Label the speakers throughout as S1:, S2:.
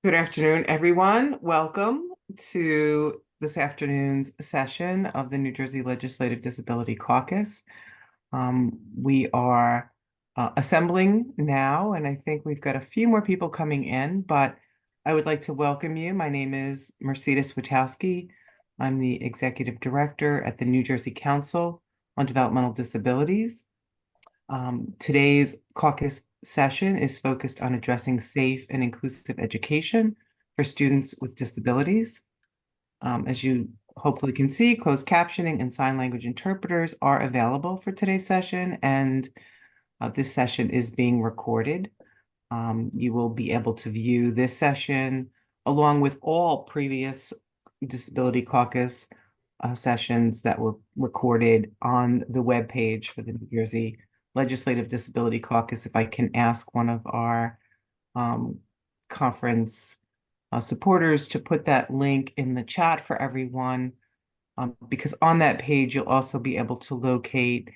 S1: Good afternoon, everyone. Welcome to this afternoon's session of the New Jersey Legislative Disability Caucus. We are assembling now, and I think we've got a few more people coming in, but I would like to welcome you. My name is Mercedes Witowski. I'm the Executive Director at the New Jersey Council on Developmental Disabilities. Today's caucus session is focused on addressing safe and inclusive education for students with disabilities. As you hopefully can see, closed captioning and sign language interpreters are available for today's session, and this session is being recorded. You will be able to view this session along with all previous Disability Caucus sessions that were recorded on the webpage for the New Jersey Legislative Disability Caucus. If I can ask one of our conference supporters to put that link in the chat for everyone, because on that page, you'll also be able to locate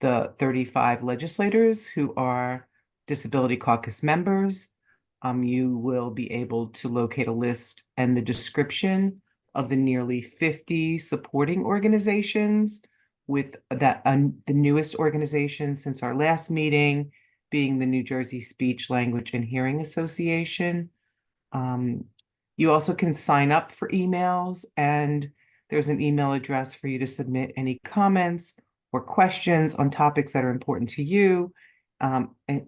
S1: the 35 legislators who are Disability Caucus members. You will be able to locate a list and the description of the nearly 50 supporting organizations, with that the newest organization since our last meeting being the New Jersey Speech, Language, and Hearing Association. You also can sign up for emails, and there's an email address for you to submit any comments or questions on topics that are important to you,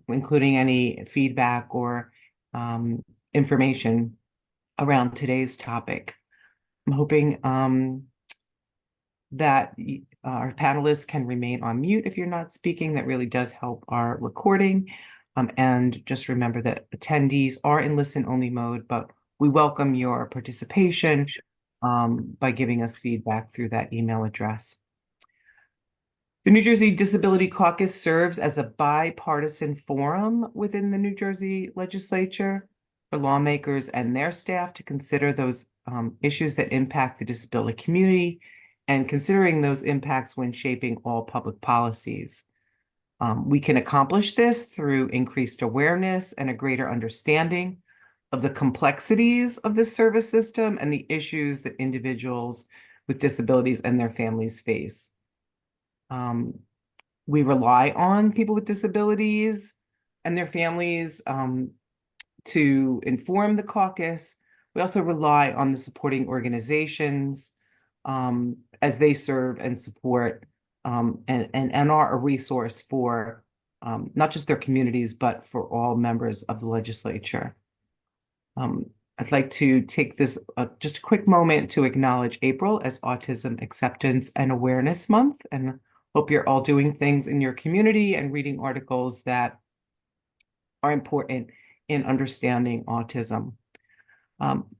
S1: including any feedback or information around today's topic. I'm hoping that our panelists can remain on mute if you're not speaking. That really does help our recording. And just remember that attendees are in listen-only mode, but we welcome your participation by giving us feedback through that email address. The New Jersey Disability Caucus serves as a bipartisan forum within the New Jersey legislature for lawmakers and their staff to consider those issues that impact the disability community, and considering those impacts when shaping all public policies. We can accomplish this through increased awareness and a greater understanding of the complexities of the service system and the issues that individuals with disabilities and their families face. We rely on people with disabilities and their families to inform the caucus. We also rely on the supporting organizations as they serve and support and are a resource for not just their communities, but for all members of the legislature. I'd like to take this just a quick moment to acknowledge April as Autism Acceptance and Awareness Month, and hope you're all doing things in your community and reading articles that are important in understanding autism.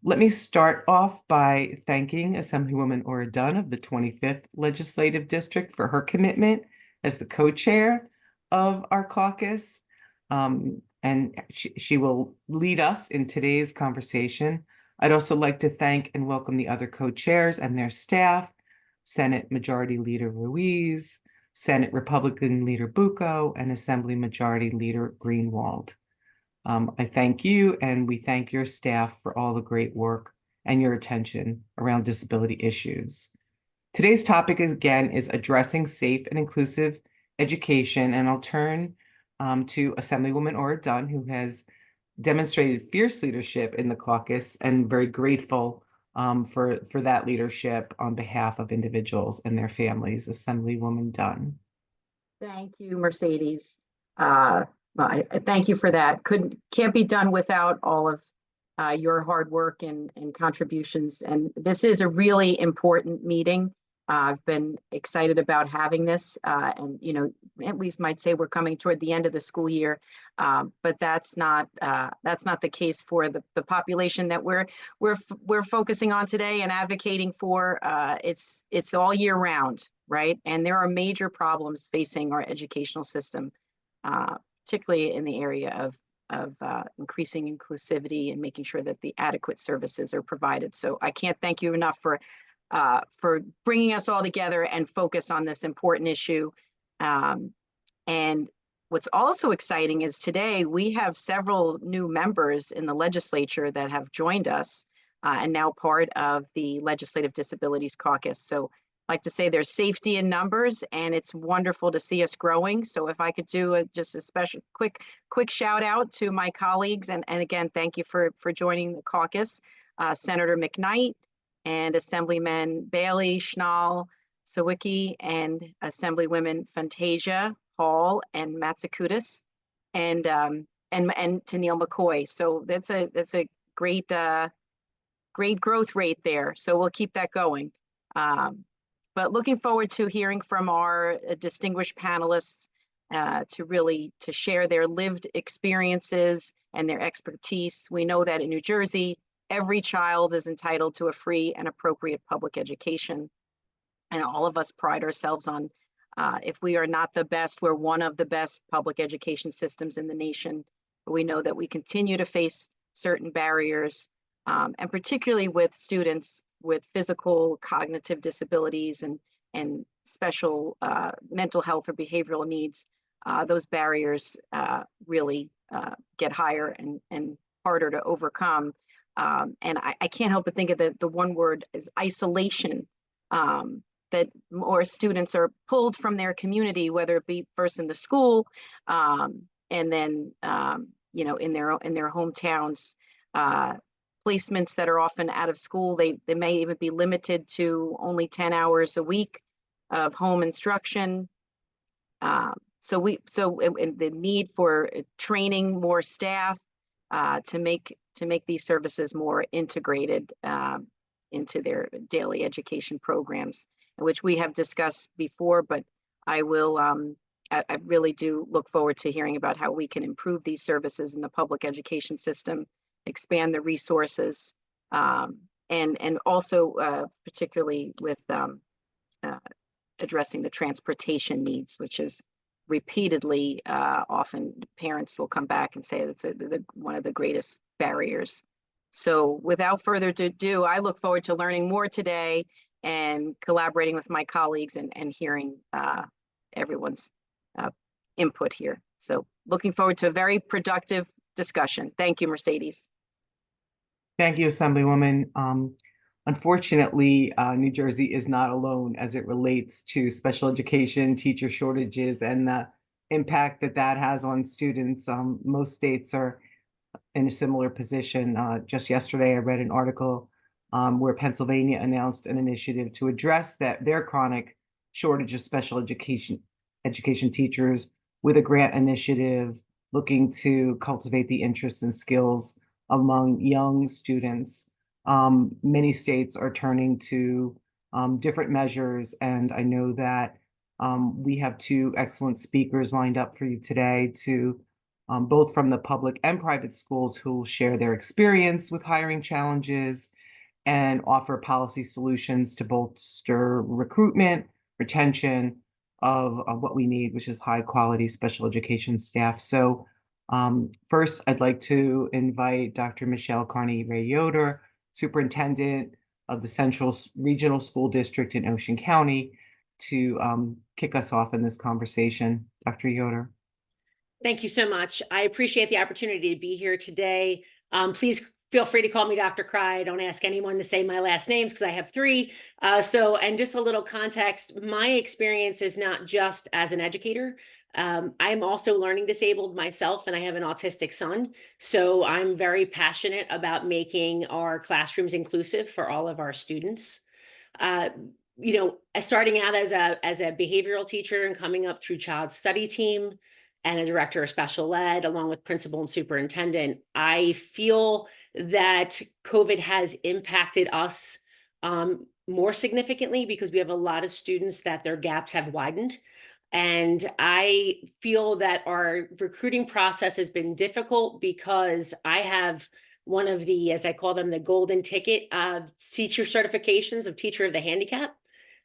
S1: Let me start off by thanking Assemblywoman Aura Dunn of the 25th Legislative District for her commitment as the co-chair of our caucus. And she will lead us in today's conversation. I'd also like to thank and welcome the other co-chairs and their staff, Senate Majority Leader Ruiz, Senate Republican Leader Bucco, and Assembly Majority Leader Greenwald. I thank you, and we thank your staff for all the great work and your attention around disability issues. Today's topic again is addressing safe and inclusive education, and I'll turn to Assemblywoman Aura Dunn, who has demonstrated fierce leadership in the caucus, and very grateful for that leadership on behalf of individuals and their families. Assemblywoman Dunn.
S2: Thank you, Mercedes. Well, I thank you for that. Can't be done without all of your hard work and contributions. And this is a really important meeting. I've been excited about having this, and at least might say we're coming toward the end of the school year, but that's not the case for the population that we're focusing on today and advocating for. It's all year round, right? And there are major problems facing our educational system, particularly in the area of increasing inclusivity and making sure that the adequate services are provided. So I can't thank you enough for bringing us all together and focus on this important issue. And What's also exciting is today we have several new members in the legislature that have joined us and now part of the Legislative Disabilities Caucus. So I'd like to say there's safety in numbers, and it's wonderful to see us growing. So if I could do just a special quick shout out to my colleagues, and again, thank you for joining the caucus, Senator McKnight and Assemblyman Bailey, Schnall, Sawicki, and Assemblywomen Fantasia, Hall, and Matsakudis, and Tennille McCoy. So that's a great great growth rate there. So we'll keep that going. But looking forward to hearing from our distinguished panelists to share their lived experiences and their expertise. We know that in New Jersey, every child is entitled to a free and appropriate public education. And all of us pride ourselves on, if we are not the best, we're one of the best public education systems in the nation. But we know that we continue to face certain barriers, and particularly with students with physical, cognitive disabilities and special mental health or behavioral needs. Those barriers really get higher and harder to overcome. And I can't help but think of the one word is isolation. That more students are pulled from their community, whether it be first in the school, and then you know, in their hometowns. Placements that are often out of school, they may even be limited to only 10 hours a week of home instruction. So the need for training more staff to make these services more integrated into their daily education programs, which we have discussed before, but I will, I really do look forward to hearing about how we can improve these services in the public education system, expand the resources, and also particularly with addressing the transportation needs, which is repeatedly often parents will come back and say that's one of the greatest barriers. So without further ado, I look forward to learning more today and collaborating with my colleagues and hearing everyone's input here. So looking forward to a very productive discussion. Thank you, Mercedes.
S1: Thank you, Assemblywoman. Unfortunately, New Jersey is not alone as it relates to special education, teacher shortages, and the impact that has on students. Most states are in a similar position. Just yesterday, I read an article where Pennsylvania announced an initiative to address their chronic shortage of special education teachers with a grant initiative looking to cultivate the interests and skills among young students. Many states are turning to different measures, and I know that we have two excellent speakers lined up for you today to both from the public and private schools who will share their experience with hiring challenges and offer policy solutions to bolster recruitment, retention of what we need, which is high quality special education staff. So first, I'd like to invite Dr. Michelle Carney-Ray-Yoder, Superintendent of the Central Regional School District in Ocean County, to kick us off in this conversation. Dr. Yoder.
S3: Thank you so much. I appreciate the opportunity to be here today. Please feel free to call me Dr. Cry. Don't ask anyone to say my last names because I have three. And just a little context, my experience is not just as an educator. I'm also learning disabled myself, and I have an autistic son. So I'm very passionate about making our classrooms inclusive for all of our students. Starting out as a behavioral teacher and coming up through child study team and a director of special ed, along with principal and superintendent, I feel that COVID has impacted us more significantly because we have a lot of students that their gaps have widened. And I feel that our recruiting process has been difficult because I have one of the, as I call them, the golden ticket teacher certifications of teacher of the handicap.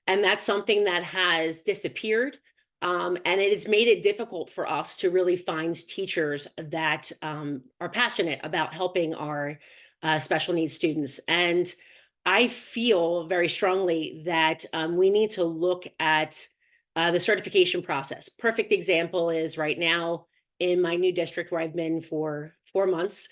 S3: And that's something that has disappeared. And it has made it difficult for us to really find teachers that are passionate about helping our special needs students. And I feel very strongly that we need to look at The certification process. Perfect example is right now in my new district where I've been for 4 months,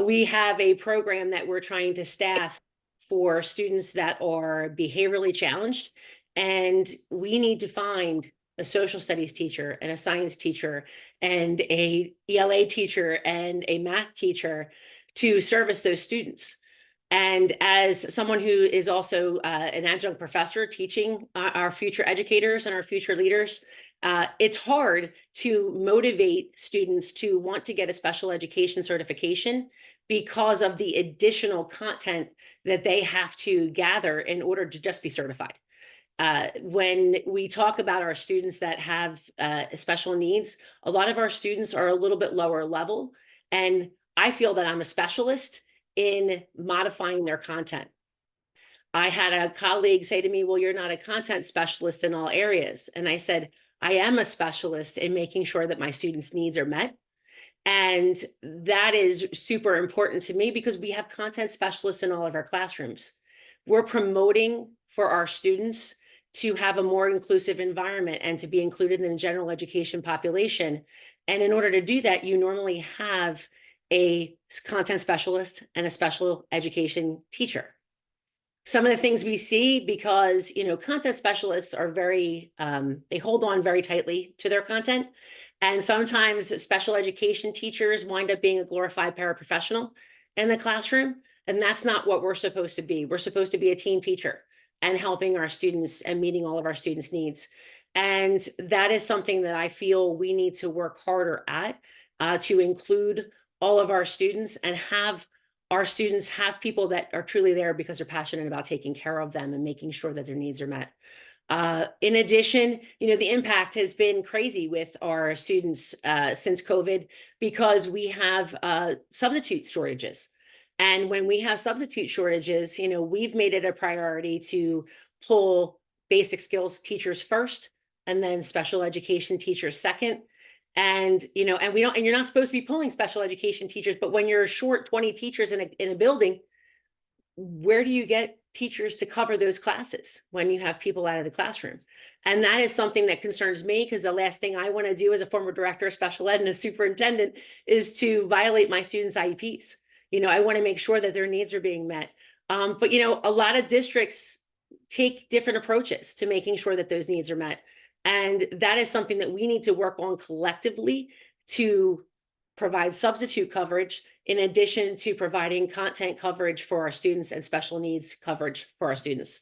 S3: we have a program that we're trying to staff for students that are behaviorally challenged. And we need to find a social studies teacher and a science teacher and a ELA teacher and a math teacher to service those students. And as someone who is also an adjunct professor teaching our future educators and our future leaders, it's hard to motivate students to want to get a special education certification because of the additional content that they have to gather in order to just be certified. When we talk about our students that have special needs, a lot of our students are a little bit lower level. And I feel that I'm a specialist in modifying their content. I had a colleague say to me, well, you're not a content specialist in all areas. And I said, I am a specialist in making sure that my students' needs are met. And that is super important to me because we have content specialists in all of our classrooms. We're promoting for our students to have a more inclusive environment and to be included in the general education population. And in order to do that, you normally have a content specialist and a special education teacher. Some of the things we see, because content specialists are very they hold on very tightly to their content, and sometimes special education teachers wind up being a glorified paraprofessional in the classroom, and that's not what we're supposed to be. We're supposed to be a team teacher and helping our students and meeting all of our students' needs. And that is something that I feel we need to work harder at, to include all of our students and have our students have people that are truly there because they're passionate about taking care of them and making sure that their needs are met. In addition, the impact has been crazy with our students since COVID because we have substitute shortages. And when we have substitute shortages, we've made it a priority to pull basic skills teachers first and then special education teachers second. And you're not supposed to be pulling special education teachers, but when you're short 20 teachers in a building, where do you get teachers to cover those classes when you have people out of the classroom? And that is something that concerns me because the last thing I want to do as a former director of special ed and a superintendent is to violate my students' IEPs. I want to make sure that their needs are being met. But a lot of districts take different approaches to making sure that those needs are met. And that is something that we need to work on collectively to provide substitute coverage in addition to providing content coverage for our students and special needs coverage for our students.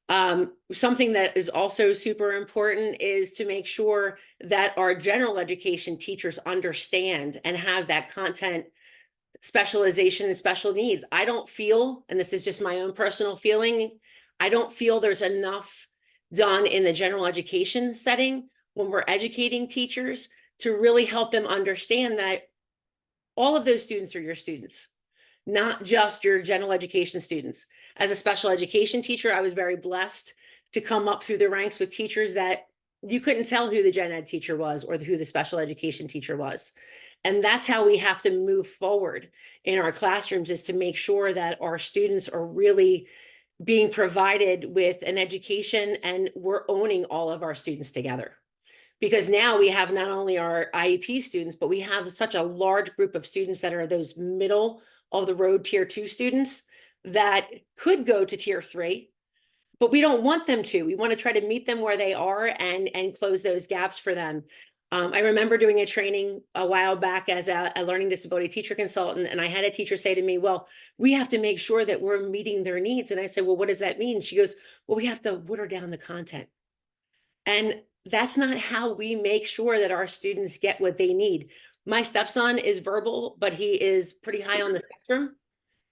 S3: Something that is also super important is to make sure that our general education teachers understand and have that content specialization and special needs. I don't feel, and this is just my own personal feeling, I don't feel there's enough done in the general education setting when we're educating teachers to really help them understand that all of those students are your students, not just your general education students. As a special education teacher, I was very blessed to come up through the ranks with teachers that you couldn't tell who the gen ed teacher was or who the special education teacher was. And that's how we have to move forward in our classrooms, is to make sure that our students are really being provided with an education and we're owning all of our students together. Because now we have not only our IEP students, but we have such a large group of students that are those middle of the road tier 2 students that could go to tier 3, but we don't want them to. We want to try to meet them where they are and close those gaps for them. I remember doing a training a while back as a learning disability teacher consultant, and I had a teacher say to me, well, we have to make sure that we're meeting their needs. And I said, well, what does that mean? She goes, well, we have to water down the content. And that's not how we make sure that our students get what they need. My stepson is verbal, but he is pretty high on the spectrum.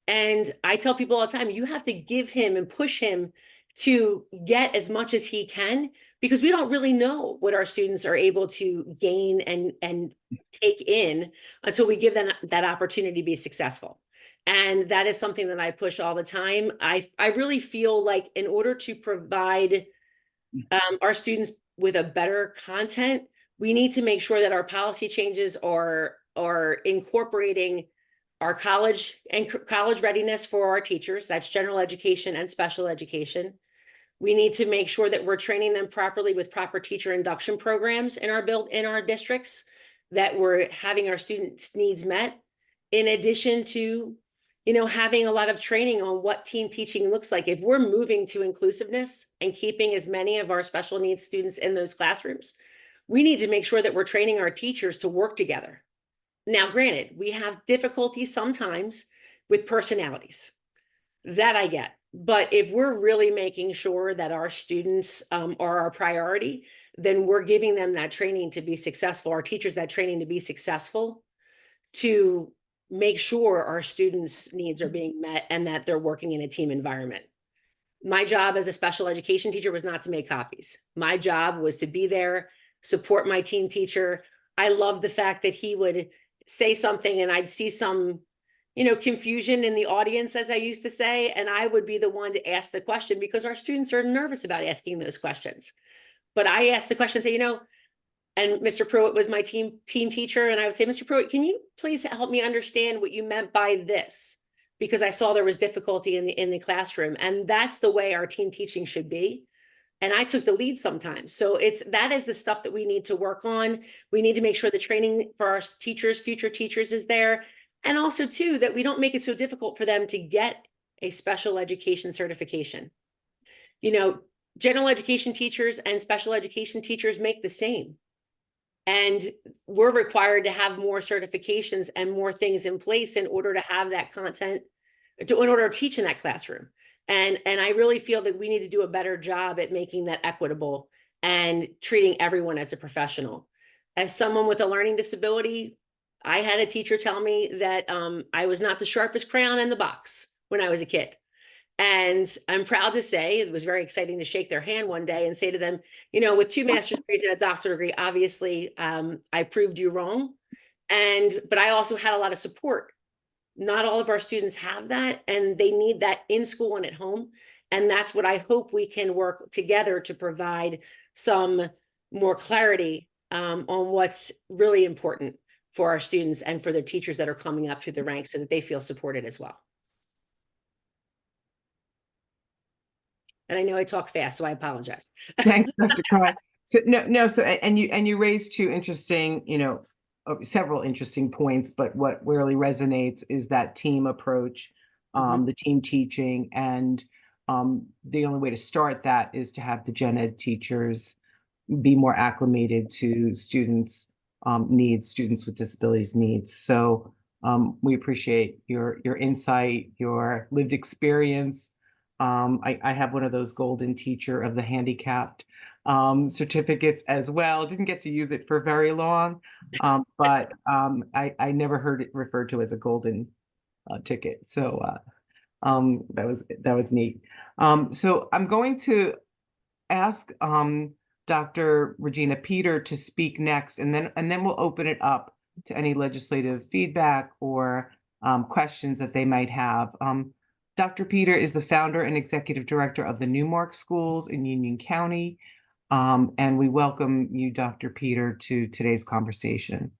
S3: And I tell people all the time, you have to give him and push him to get as much as he can, because we don't really know what our students are able to gain and take in until we give them that opportunity to be successful. And that is something that I push all the time. I really feel like in order to provide our students with a better content, we need to make sure that our policy changes are incorporating our college readiness for our teachers. That's general education and special education. We need to make sure that we're training them properly with proper teacher induction programs in our districts, that we're having our students' needs met, in addition to, having a lot of training on what team teaching looks like. If we're moving to inclusiveness and keeping as many of our special needs students in those classrooms, we need to make sure that we're training our teachers to work together. Now, granted, we have difficulties sometimes with personalities. That I get. But if we're really making sure that our students are our priority, then we're giving them that training to be successful, our teachers that training to be successful, to make sure our students' needs are being met and that they're working in a team environment. My job as a special education teacher was not to make copies. My job was to be there, support my team teacher. I love the fact that he would say something and I'd see some confusion in the audience, as I used to say, and I would be the one to ask the question, because our students are nervous about asking those questions. But I asked the question, say, and Mr. Pruitt was my team teacher, and I would say, Mr. Pruitt, can you please help me understand what you meant by this? Because I saw there was difficulty in the classroom, and that's the way our team teaching should be. And I took the lead sometimes. So that is the stuff that we need to work on. We need to make sure the training for our teachers, future teachers, is there. And also, too, that we don't make it so difficult for them to get a special education certification. General education teachers and special education teachers make the same. And we're required to have more certifications and more things in place in order to have that content, in order to teach in that classroom. And I really feel that we need to do a better job at making that equitable and treating everyone as a professional. As someone with a learning disability, I had a teacher tell me that I was not the sharpest crayon in the box when I was a kid. And I'm proud to say, it was very exciting to shake their hand one day and say to them, with 2 master's degrees and a doctorate degree, obviously I proved you wrong. But I also had a lot of support. Not all of our students have that, and they need that in school and at home. And that's what I hope we can work together to provide some more clarity on what's really important for our students and for their teachers that are coming up through the ranks, so that they feel supported as well. And I know I talk fast, so I apologize.
S1: Thanks, Dr. Cry. So you raised 2 interesting, several interesting points, but what really resonates is that team approach, the team teaching, and the only way to start that is to have the gen ed teachers be more acclimated to students' needs, students with disabilities needs. So we appreciate your insight, your lived experience. I have one of those golden teacher of the handicapped certificates as well. Didn't get to use it for very long, but I never heard it referred to as a golden ticket. So that was neat. So I'm going to ask Dr. Regina Peter to speak next, and then we'll open it up to any legislative feedback or questions that they might have. Dr. Peter is the founder and executive director of the Newmark Schools in Union County, and we welcome you, Dr. Peter, to today's conversation.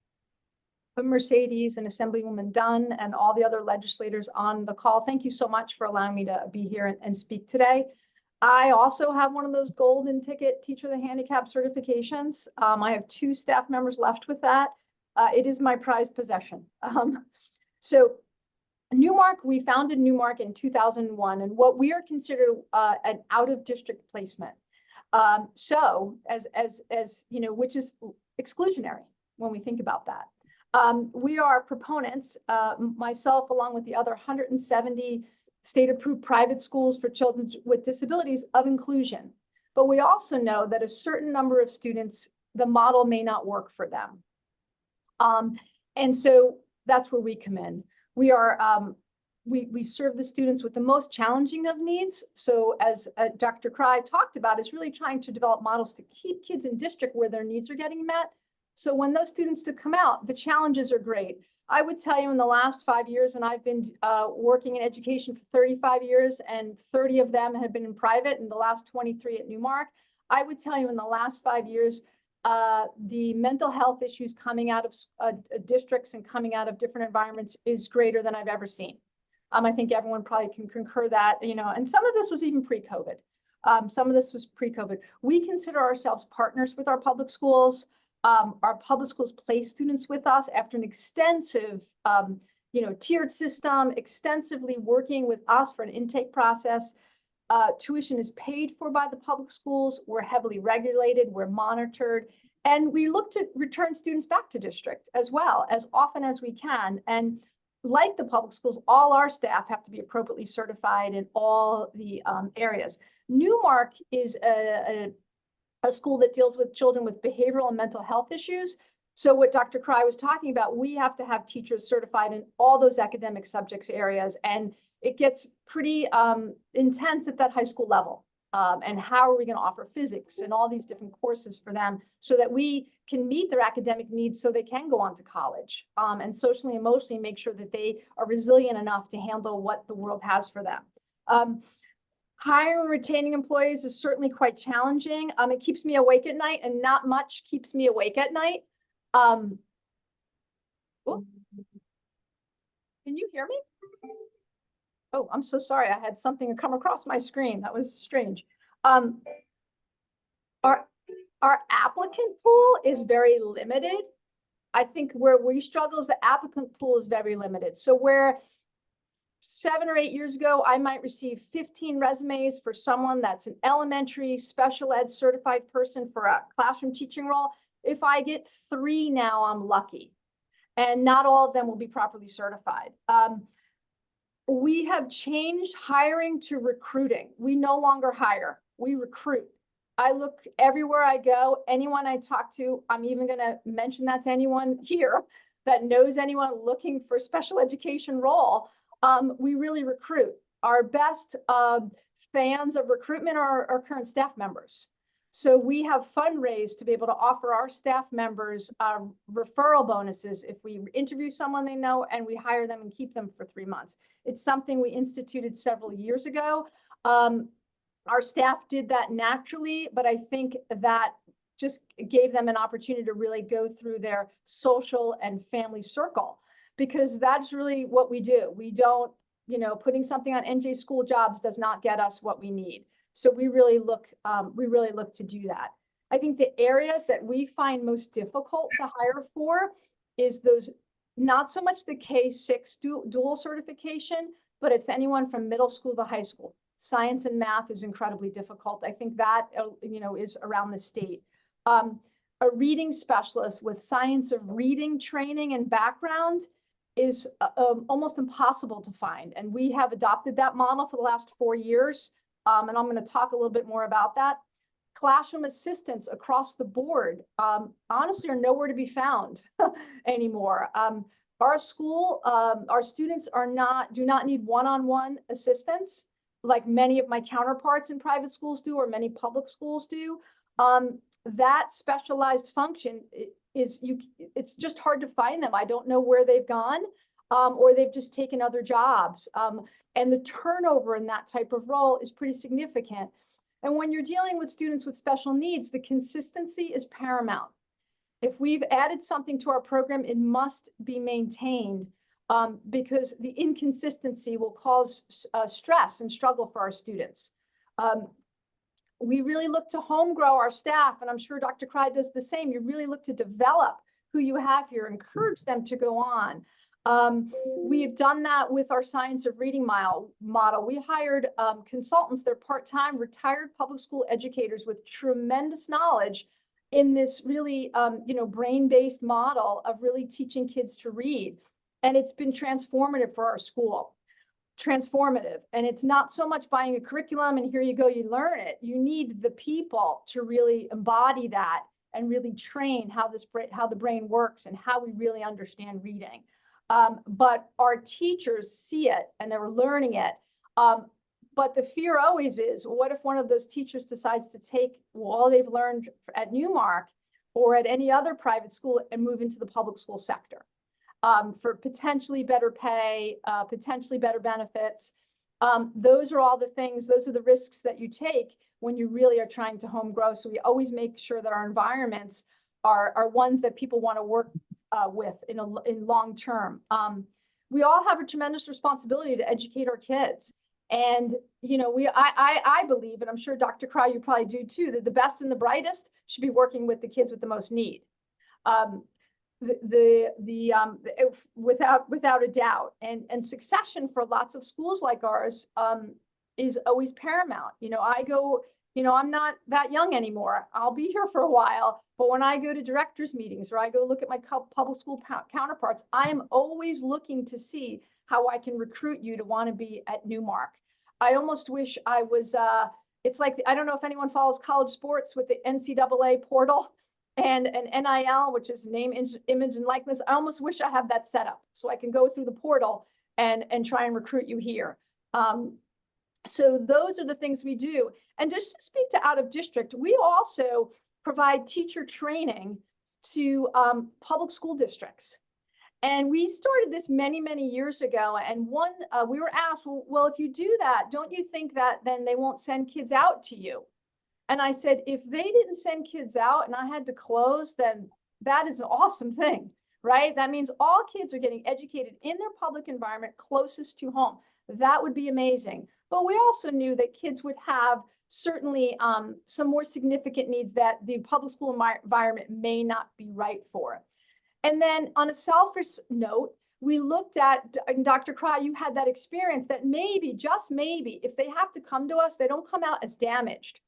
S4: Mercedes and Assemblywoman Dunn and all the other legislators on the call, thank you so much for allowing me to be here and speak today. I also have one of those golden ticket teacher of the handicap certifications. I have 2 staff members left with that. It is my prized possession. So Newmark, we founded Newmark in 2001, and what we are considered an out-of-district placement. So as which is exclusionary when we think about that. We are proponents, myself along with the other 170 state-approved private schools for children with disabilities, of inclusion. But we also know that a certain number of students, the model may not work for them. And so that's where we come in. We are we serve the students with the most challenging of needs. So as Dr. Cry talked about, is really trying to develop models to keep kids in district where their needs are getting met. So when those students do come out, the challenges are great. I would tell you in the last 5 years, and I've been working in education for 35 years, and 30 of them have been in private, and the last 23 at Newmark. I would tell you in the last 5 years, the mental health issues coming out of districts and coming out of different environments is greater than I've ever seen. I think everyone probably can concur that, and some of this was even pre-COVID. Some of this was pre-COVID. We consider ourselves partners with our public schools. Our public schools place students with us after an extensive, tiered system, extensively working with us for an intake process. Tuition is paid for by the public schools. We're heavily regulated, we're monitored, and we look to return students back to district as well as often as we can. And like the public schools, all our staff have to be appropriately certified in all the areas. Newmark is a school that deals with children with behavioral and mental health issues. So what Dr. Cry was talking about, we have to have teachers certified in all those academic subjects areas, and it gets pretty intense at that high school level. And how are we going to offer physics and all these different courses for them so that we can meet their academic needs so they can go on to college, and socially and emotionally make sure that they are resilient enough to handle what the world has for them. Hiring and retaining employees is certainly quite challenging. It keeps me awake at night, and not much keeps me awake at night. Oh. Can you hear me? Oh, I'm so sorry. I had something come across my screen. That was strange. Our applicant pool is very limited. I think where we struggle is the applicant pool is very limited. So where 7 or 8 years ago, I might receive 15 resumes for someone that's an elementary special ed certified person for a classroom teaching role. If I get 3 now, I'm lucky. And not all of them will be properly certified. We have changed hiring to recruiting. We no longer hire, we recruit. I look everywhere I go, anyone I talk to, I'm even gonna mention that to anyone here that knows anyone looking for a special education role. We really recruit. Our best fans of recruitment are our current staff members. So we have fundraised to be able to offer our staff members referral bonuses if we interview someone they know and we hire them and keep them for 3 months. It's something we instituted several years ago. Our staff did that naturally, but I think that just gave them an opportunity to really go through their social and family circle, because that's really what we do. We don't, putting something on NJ School Jobs does not get us what we need. So we really look to do that. I think the areas that we find most difficult to hire for is those, not so much the K-6 dual certification, but it's anyone from middle school to high school. Science and math is incredibly difficult. I think that, is around the state. A reading specialist with science of reading training and background is almost impossible to find. And we have adopted that model for the last 4 years. And I'm going to talk a little bit more about that. Classroom assistants across the board, honestly, are nowhere to be found anymore. Our school, our students do not need one-on-one assistance like many of my counterparts in private schools do, or many public schools do. That specialized function it's just hard to find them. I don't know where they've gone, or they've just taken other jobs. And the turnover in that type of role is pretty significant. And when you're dealing with students with special needs, the consistency is paramount. If we've added something to our program, it must be maintained, because the inconsistency will cause stress and struggle for our students. We really look to home grow our staff, and I'm sure Dr. Cry does the same. You really look to develop who you have here, encourage them to go on. We've done that with our Science of Reading model. We hired consultants, they're part-time retired public school educators with tremendous knowledge in this really, brain-based model of really teaching kids to read. And it's been transformative for our school. Transformative. And it's not so much buying a curriculum and here you go, you learn it. You need the people to really embody that and really train how the brain works and how we really understand reading. But our teachers see it and they're learning it. But the fear always is, what if one of those teachers decides to take all they've learned at Newmark or at any other private school and move into the public school sector? For potentially better pay, potentially better benefits. Those are all the things, those are the risks that you take when you really are trying to home grow. So we always make sure that our environments are ones that people want to work with in long term. We all have a tremendous responsibility to educate our kids. And, you know, I believe, and I'm sure Dr. Cry, you probably do too, that the best and the brightest should be working with the kids with the most need. Without a doubt, and succession for lots of schools like ours is always paramount. You know, I'm not that young anymore. I'll be here for a while, but when I go to directors meetings or I go look at my public school counterparts, I'm always looking to see how I can recruit you to want to be at Newmark. I almost wish I was, it's like, I don't know if anyone follows college sports with the NCAA portal and an NIL, which is name, image, and likeness. I almost wish I had that set up so I can go through the portal and try and recruit you here. So those are the things we do. And just to speak to out of district, we also provide teacher training to public school districts. And we started this many, many years ago. And we were asked, well, if you do that, don't you think that then they won't send kids out to you? And I said, if they didn't send kids out and I had to close, then that is an awesome thing, right? That means all kids are getting educated in their public environment closest to home. That would be amazing. But we also knew that kids would have certainly some more significant needs that the public school environment may not be right for. And then on a selfish note, we looked at, Dr. Cry, you had that experience that maybe, just maybe, if they have to come to us, they don't come out as damaged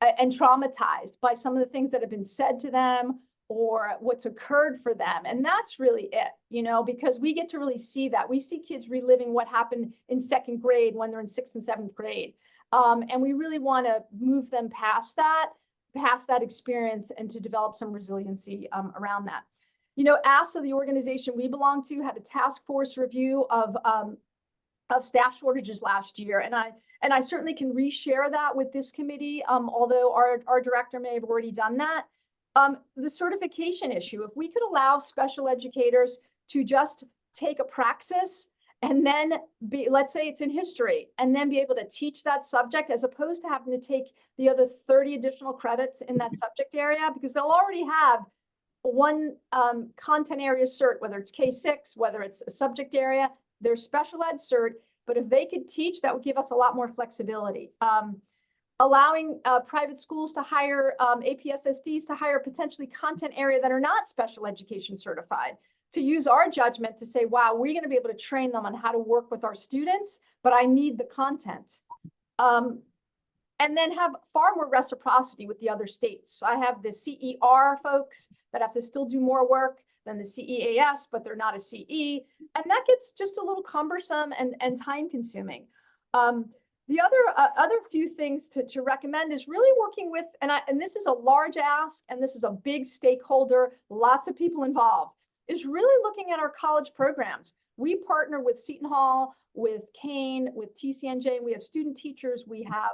S4: and traumatized by some of the things that have been said to them or what's occurred for them. And that's really it, you know, because we get to really see that. We see kids reliving what happened in second grade when they're in 6th and 7th grade. And we really want to move them past that experience and to develop some resiliency around that. You know, ASSA, the organization we belong to, had a task force review of staff shortages last year. And I certainly can reshare that with this committee, although our director may have already done that. The certification issue, if we could allow special educators to just take a praxis and then let's say it's in history, and then be able to teach that subject as opposed to having to take the other 30 additional credits in that subject area, because they'll already have one content area cert, whether it's K6, whether it's a subject area, their special ed cert. But if they could teach, that would give us a lot more flexibility. Allowing private schools to hire APSSDs to hire potentially content area that are not special education certified, to use our judgment to say, wow, we're going to be able to train them on how to work with our students, but I need the content. And then have far more reciprocity with the other states. So I have the CER folks that have to still do more work than the CEAS, but they're not a CE. And that gets just a little cumbersome and time consuming. The other few things to recommend is really working with, and this is a large ask, and this is a big stakeholder, lots of people involved, is really looking at our college programs. We partner with Seton Hall, with Kane, with TCNJ. We have student teachers. We have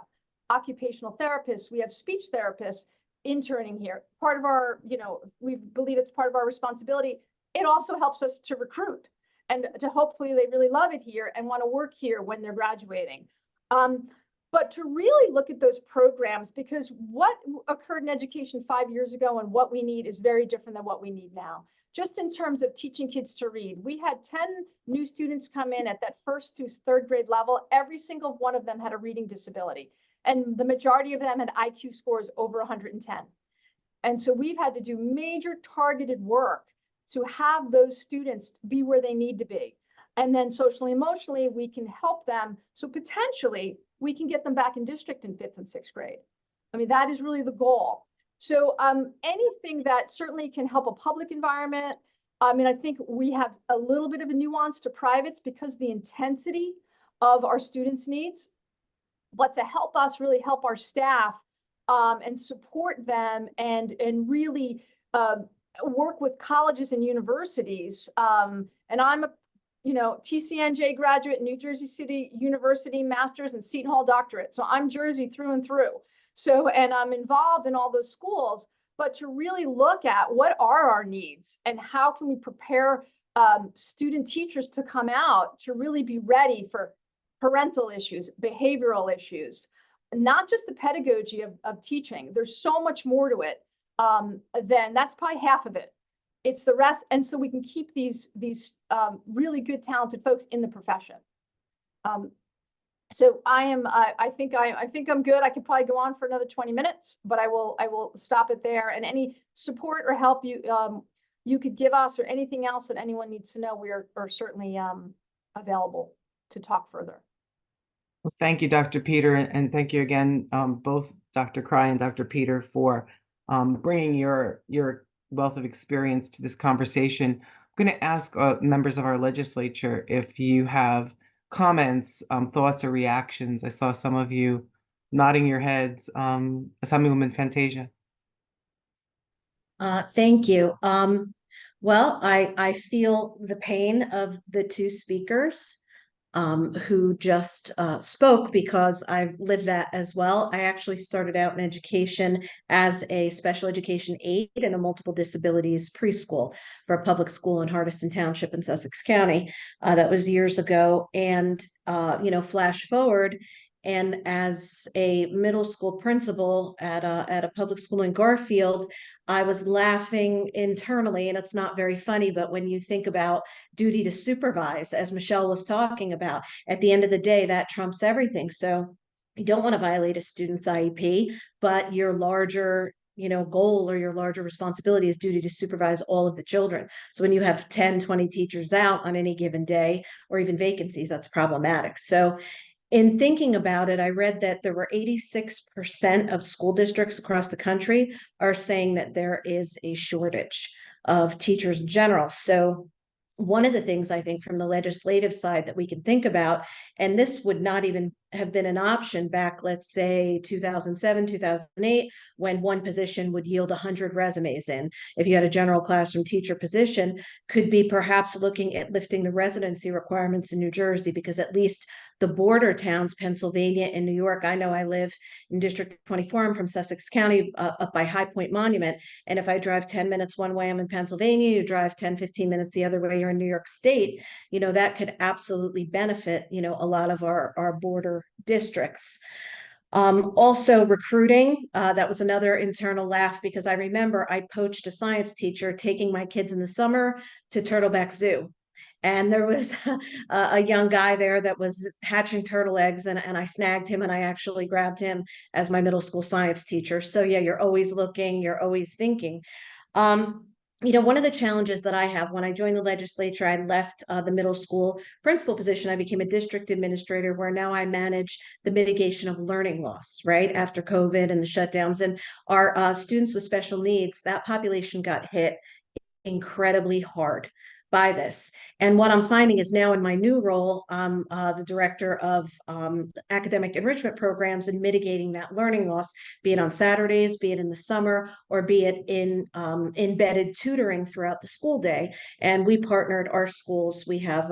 S4: occupational therapists. We have speech therapists interning here. Part of our, you know, we believe it's part of our responsibility. It also helps us to recruit and to hopefully they really love it here and want to work here when they're graduating. But to really look at those programs, because what occurred in education 5 years ago and what we need is very different than what we need now. Just in terms of teaching kids to read, we had 10 new students come in at that 1st through 3rd grade level. Every single one of them had a reading disability. And the majority of them had IQ scores over 110. And so we've had to do major targeted work to have those students be where they need to be. And then socially, emotionally, we can help them. So potentially we can get them back in district in 5th and 6th grade. I mean, that is really the goal. So anything that certainly can help a public environment. I mean, I think we have a little bit of a nuance to privates because the intensity of our students' needs, but to help us really help our staff and support them and really work with colleges and universities. And I'm a TCNJ graduate, New Jersey City University master's and Seton Hall doctorate. So I'm Jersey through and through. So, and I'm involved in all those schools, but to really look at what are our needs and how can we prepare student teachers to come out to really be ready for parental issues, behavioral issues, not just the pedagogy of teaching. There's so much more to it. Then that's probably half of it. It's the rest. And so we can keep these really good, talented folks in the profession. So I think I'm good. I could probably go on for another 20 minutes, but I will stop it there. And any support or help you could give us, or anything else that anyone needs to know, we are certainly available to talk further.
S1: Well, thank you, Dr. Peter, and thank you again, both Dr. Cry and Dr. Peter, for bringing your wealth of experience to this conversation. I'm going to ask members of our legislature if you have comments, thoughts, or reactions. I saw some of you nodding your heads. Assemblywoman Fantasia.
S5: Thank you. Well, I feel the pain of the two speakers who just spoke, because I've lived that as well. I actually started out in education as a special education aide in a multiple disabilities preschool for a public school in Hardiston Township in Sussex County. That was years ago. And, flash forward, and as a middle school principal at a public school in Garfield, I was laughing internally, and it's not very funny, but when you think about duty to supervise, as Michelle was talking about, at the end of the day, that trumps everything. So you don't want to violate a student's IEP, but your larger goal or your larger responsibility is duty to supervise all of the children. So when you have 10, 20 teachers out on any given day, or even vacancies, that's problematic. So in thinking about it, I read that there were 86% of school districts across the country are saying that there is a shortage of teachers in general. So one of the things I think from the legislative side that we can think about, and this would not even have been an option back, let's say 2007, 2008, when one position would yield 100 resumes in. If you had a general classroom teacher position, could be perhaps looking at lifting the residency requirements in New Jersey, because at least the border towns, Pennsylvania and New York, I know I live in District 24, I'm from Sussex County, up by High Point Monument. And if I drive 10 minutes one way, I'm in Pennsylvania, you drive 10, 15 minutes the other way, you're in New York State, that could absolutely benefit, a lot of our border districts. Also recruiting, that was another internal laugh, because I remember I poached a science teacher taking my kids in the summer to Turtleback Zoo. And there was a young guy there that was hatching turtle eggs, and I snagged him, and I actually grabbed him as my middle school science teacher. So yeah, you're always looking, you're always thinking. One of the challenges that I have when I joined the legislature, I left the middle school principal position. I became a district administrator, where now I manage the mitigation of learning loss, right? After COVID and the shutdowns, and our students with special needs, that population got hit incredibly hard by this. And what I'm finding is now in my new role, I'm the director of academic enrichment programs and mitigating that learning loss, be it on Saturdays, be it in the summer, or be it in embedded tutoring throughout the school day. And we partnered our schools. We have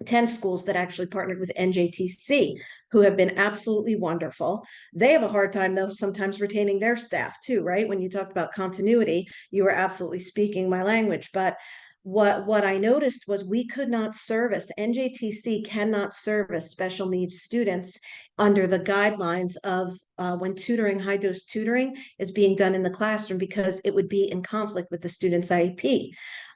S5: 10 schools that actually partnered with NJTC, who have been absolutely wonderful. They have a hard time, though, sometimes retaining their staff too, right? When you talked about continuity, you were absolutely speaking my language. But what I noticed was we could not service, NJTC cannot service special needs students under the guidelines of when tutoring, high dose tutoring is being done in the classroom, because it would be in conflict with the student's IEP.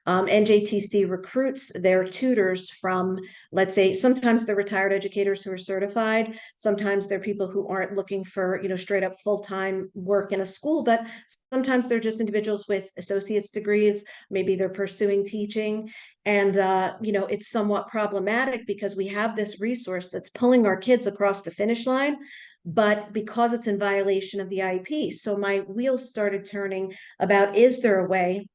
S5: NJTC recruits their tutors from, let's say, sometimes they're retired educators who are certified. Sometimes they're people who aren't looking for, straight up full-time work in a school, but sometimes they're just individuals with associate's degrees. Maybe they're pursuing teaching. And, it's somewhat problematic, because we have this resource that's pulling our kids across the finish line, but because it's in violation of the IEP. So my wheels started turning about, is there a way,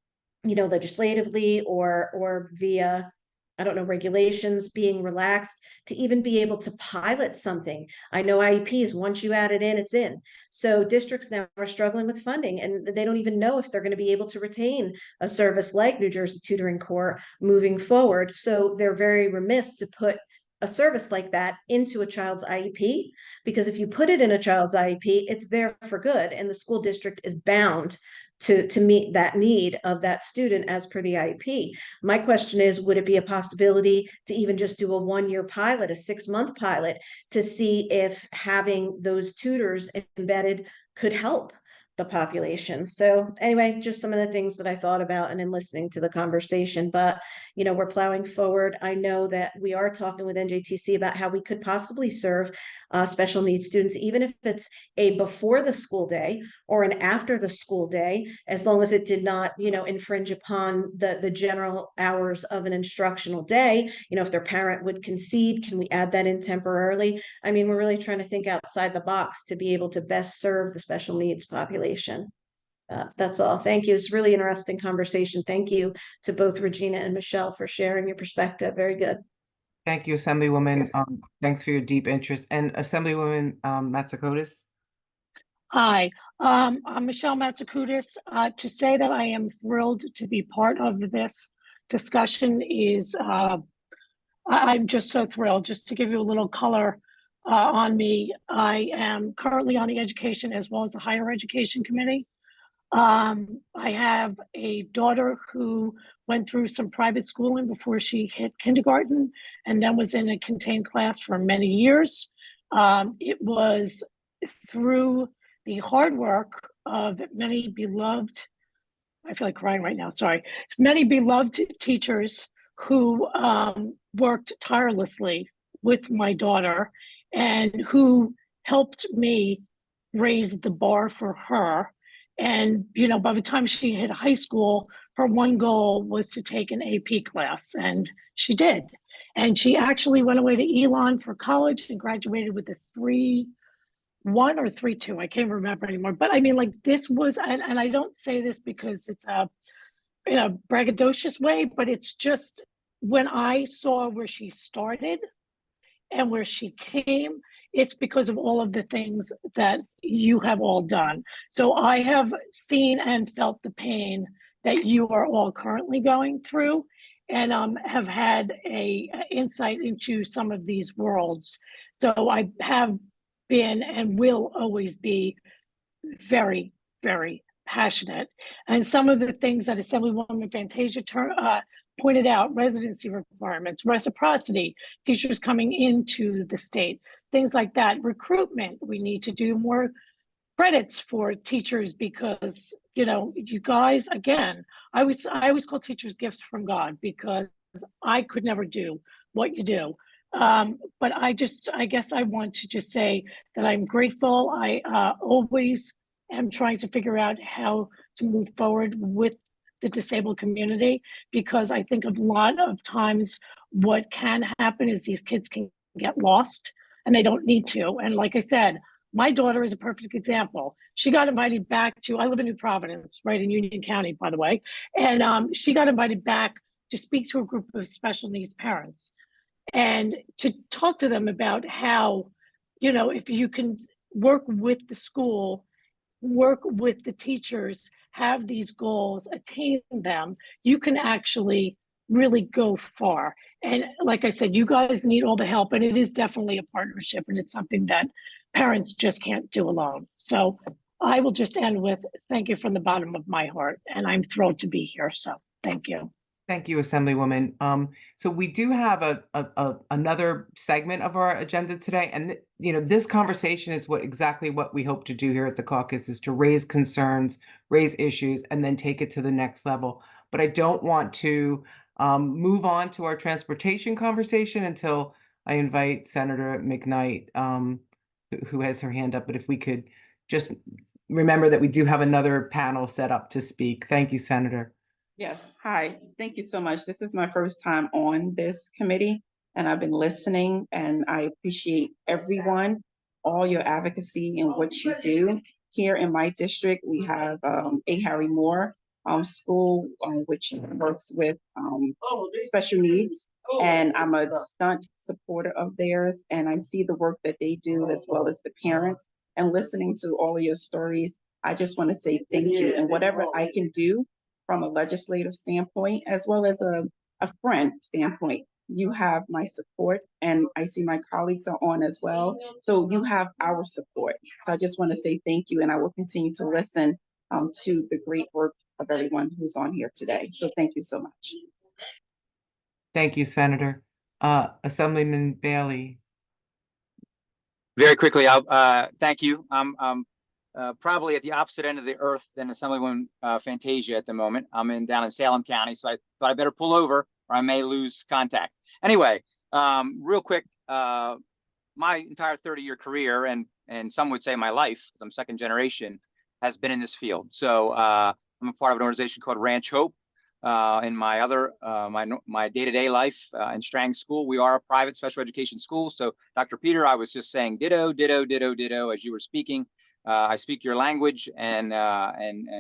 S5: legislatively or via, I don't know, regulations being relaxed, to even be able to pilot something. I know IEPs, once you add it in, it's in. So districts now are struggling with funding, and they don't even know if they're going to be able to retain a service like New Jersey Tutoring Corps moving forward. So they're very remiss to put a service like that into a child's IEP, because if you put it in a child's IEP, it's there for good, and the school district is bound to meet that need of that student as per the IEP. My question is, would it be a possibility to even just do a 1-year pilot, a 6-month pilot, to see if having those tutors embedded could help the population? So anyway, just some of the things that I thought about and in listening to the conversation. But, we're plowing forward. I know that we are talking with NJTC about how we could possibly serve special needs students, even if it's a before the school day or an after the school day, as long as it did not, infringe upon the general hours of an instructional day. If their parent would concede, can we add that in temporarily? I mean, we're really trying to think outside the box to be able to best serve the special needs population. That's all. Thank you. It's a really interesting conversation. Thank you to both Regina and Michelle for sharing your perspective. Very good.
S1: Thank you, Assemblywoman. Thanks for your deep interest. And Assemblywoman Matsakoutis.
S6: Hi, I'm Michelle Matsakoutis. To say that I am thrilled to be part of this discussion is, I'm just so thrilled. Just to give you a little color on me, I am currently on the education as well as the higher education committee. I have a daughter who went through some private schooling before she hit kindergarten and then was in a contained class for many years. It was through the hard work of many beloved, I feel like crying right now, sorry, many beloved teachers who worked tirelessly with my daughter and who helped me raise the bar for her. And, by the time she hit high school, her one goal was to take an AP class, and she did. And she actually went away to Elon for college and graduated with a 3.1 or 3.2. I can't remember anymore. But I mean, like, this was, and I don't say this because it's in a braggadocious way, but it's just when I saw where she started and where she came, it's because of all of the things that you have all done. So I have seen and felt the pain that you are all currently going through, and have had a insight into some of these worlds. So I have been and will always be very, very passionate. And some of the things that Assemblywoman Fantasia pointed out, residency requirements, reciprocity, teachers coming into the state, things like that, recruitment. We need to do more credits for teachers because, you guys, again, I always call teachers gifts from God because I could never do what you do. But I guess I want to just say that I'm grateful. I always am trying to figure out how to move forward with the disabled community, because I think a lot of times what can happen is these kids can get lost and they don't need to. And like I said, my daughter is a perfect example. She got invited back I live in New Providence, right in Union County, by the way. And she got invited back to speak to a group of special needs parents and to talk to them about how, if you can work with the school, work with the teachers, have these goals, attain them, you can actually really go far. And like I said, you guys need all the help, and it is definitely a partnership, and it's something that parents just can't do alone. So I will just end with thank you from the bottom of my heart, and I'm thrilled to be here. So thank you.
S1: Thank you, Assemblywoman. So we do have another segment of our agenda today, and this conversation is exactly what we hope to do here at the caucus, is to raise concerns, raise issues, and then take it to the next level. But I don't want to move on to our transportation conversation until I invite Senator McKnight, who has her hand up. But if we could just remember that we do have another panel set up to speak. Thank you, Senator.
S7: Yes, hi, thank you so much. This is my first time on this committee, and I've been listening, and I appreciate everyone, all your advocacy and what you do. Here in my district, we have A. Harry Moore School, which works with special needs, and I'm a stunt supporter of theirs, and I see the work that they do as well as the parents. And listening to all of your stories, I just want to say thank you, and whatever I can do from a legislative standpoint, as well as a friend standpoint, you have my support, and I see my colleagues are on as well. So you have our support. So I just want to say thank you, and I will continue to listen to the great work of everyone who's on here today. So thank you so much.
S1: Thank you, Senator. Assemblyman Bailey.
S8: Very quickly, I'll thank you. I'm probably at the opposite end of the earth than Assemblywoman Fantasia at the moment. I'm down in Salem County, so I thought I better pull over or I may lose contact. Anyway, real quick, my entire 30-year career, and some would say my life, because I'm second generation, has been in this field. So I'm a part of an organization called Ranch Hope. In my other, my day-to-day life in Strang School, we are a private special education school. So Dr. Peter, I was just saying ditto, ditto, ditto, ditto as you were speaking. I speak your language and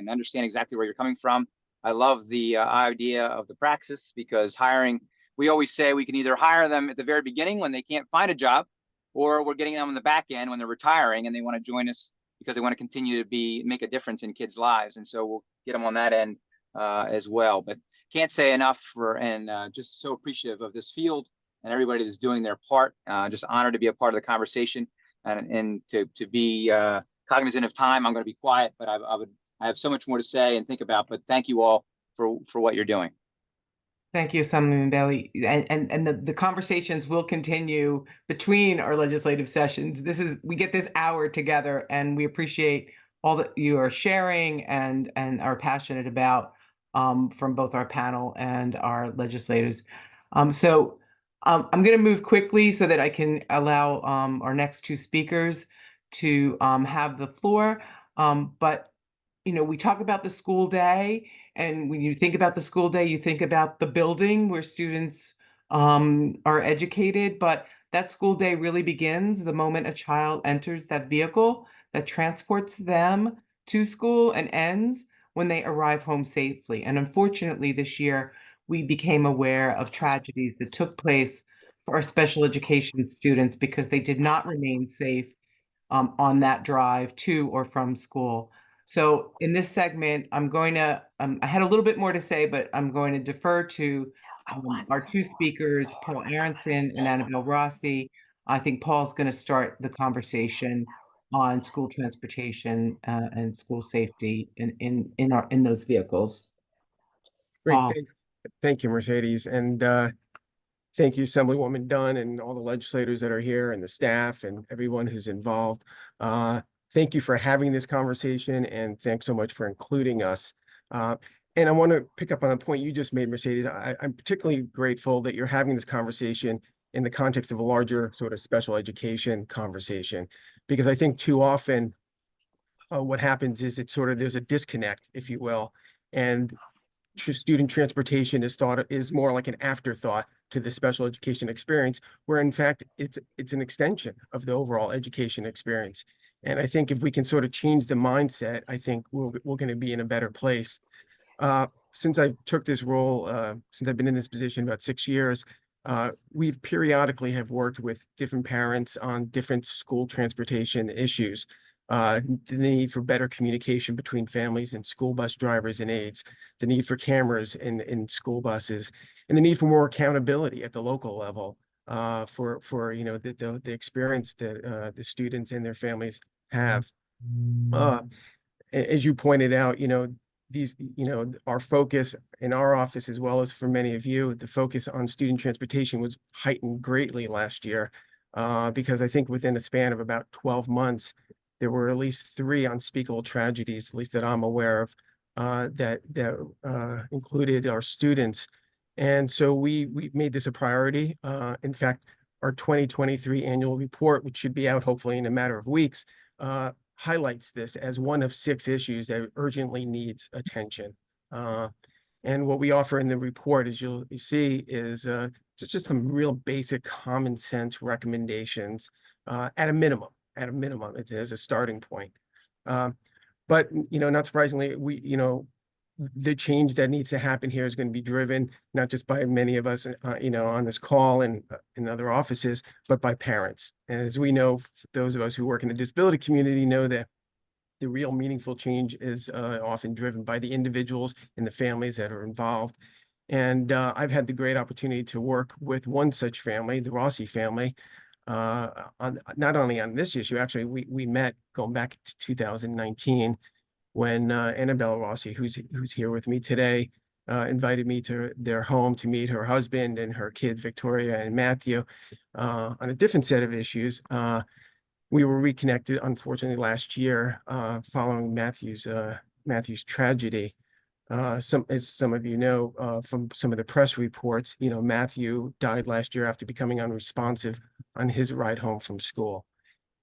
S8: understand exactly where you're coming from. I love the idea of the praxis, because hiring, we always say we can either hire them at the very beginning when they can't find a job, or we're getting them on the back end when they're retiring and they want to join us because they want to continue to make a difference in kids' lives. And so we'll get them on that end as well. But can't say enough just so appreciative of this field and everybody that's doing their part. Just honored to be a part of the conversation and to be cognizant of time. I'm going to be quiet, but I have so much more to say and think about. But thank you all for what you're doing.
S1: Thank you, Assemblyman Bailey. And the conversations will continue between our legislative sessions. We get this hour together, and we appreciate all that you are sharing and are passionate about from both our panel and our legislators. So I'm going to move quickly so that I can allow our next two speakers to have the floor. But we talk about the school day, and when you think about the school day, you think about the building where students are educated, but that school day really begins the moment a child enters that vehicle that transports them to school, and ends when they arrive home safely. And unfortunately, this year, we became aware of tragedies that took place for our special education students because they did not remain safe on that drive to or from school. So in this segment, I'm going to, I had a little bit more to say, but I'm going to defer to our two speakers, Paul Aronson and Annabelle Rossi. I think Paul's going to start the conversation on school transportation and school safety in those vehicles.
S9: Great,
S1: Paul.
S9: thank you, Mercedes, and thank you, Assemblywoman Dunn, and all the legislators that are here, and the staff, and everyone who's involved. Thank you for having this conversation, and thanks so much for including us. And I want to pick up on the point you just made, Mercedes. I'm particularly grateful that you're having this conversation in the context of a larger sort of special education conversation, because I think too often what happens is there's a disconnect, if you will, and student transportation is more like an afterthought to the special education experience, where in fact it's an extension of the overall education experience. And I think if we can sort of change the mindset, I think we're going to be in a better place. Since I took this role, since I've been in this position about 6 years, we've periodically have worked with different parents on different school transportation issues. The need for better communication between families and school bus drivers and aides, the need for cameras in school buses, and the need for more accountability at the local level for the experience that the students and their families have. As you pointed out, our focus in our office, as well as for many of you, the focus on student transportation was heightened greatly last year because I think within a span of about 12 months, there were at least 3 unspeakable tragedies, at least that I'm aware of, that included our students. And so we made this a priority. In fact, our 2023 annual report, which should be out hopefully in a matter of weeks, highlights this as one of 6 issues that urgently needs attention. And what we offer in the report, as you see, is just some real basic common sense recommendations at a minimum. It is a starting point. But, not surprisingly, the change that needs to happen here is going to be driven not just by many of us, on this call and in other offices, but by parents. And as we know, those of us who work in the disability community know that the real meaningful change is often driven by the individuals and the families that are involved. And I've had the great opportunity to work with one such family, the Rossi family, on not only on this issue. Actually, we met going back to 2019 when Annabelle Rossi, who's here with me today, invited me to their home to meet her husband and her kid Victoria and Matthew on a different set of issues. We were reconnected, unfortunately, last year following Matthew's tragedy. As some of you know, from some of the press reports, Matthew died last year after becoming unresponsive on his ride home from school.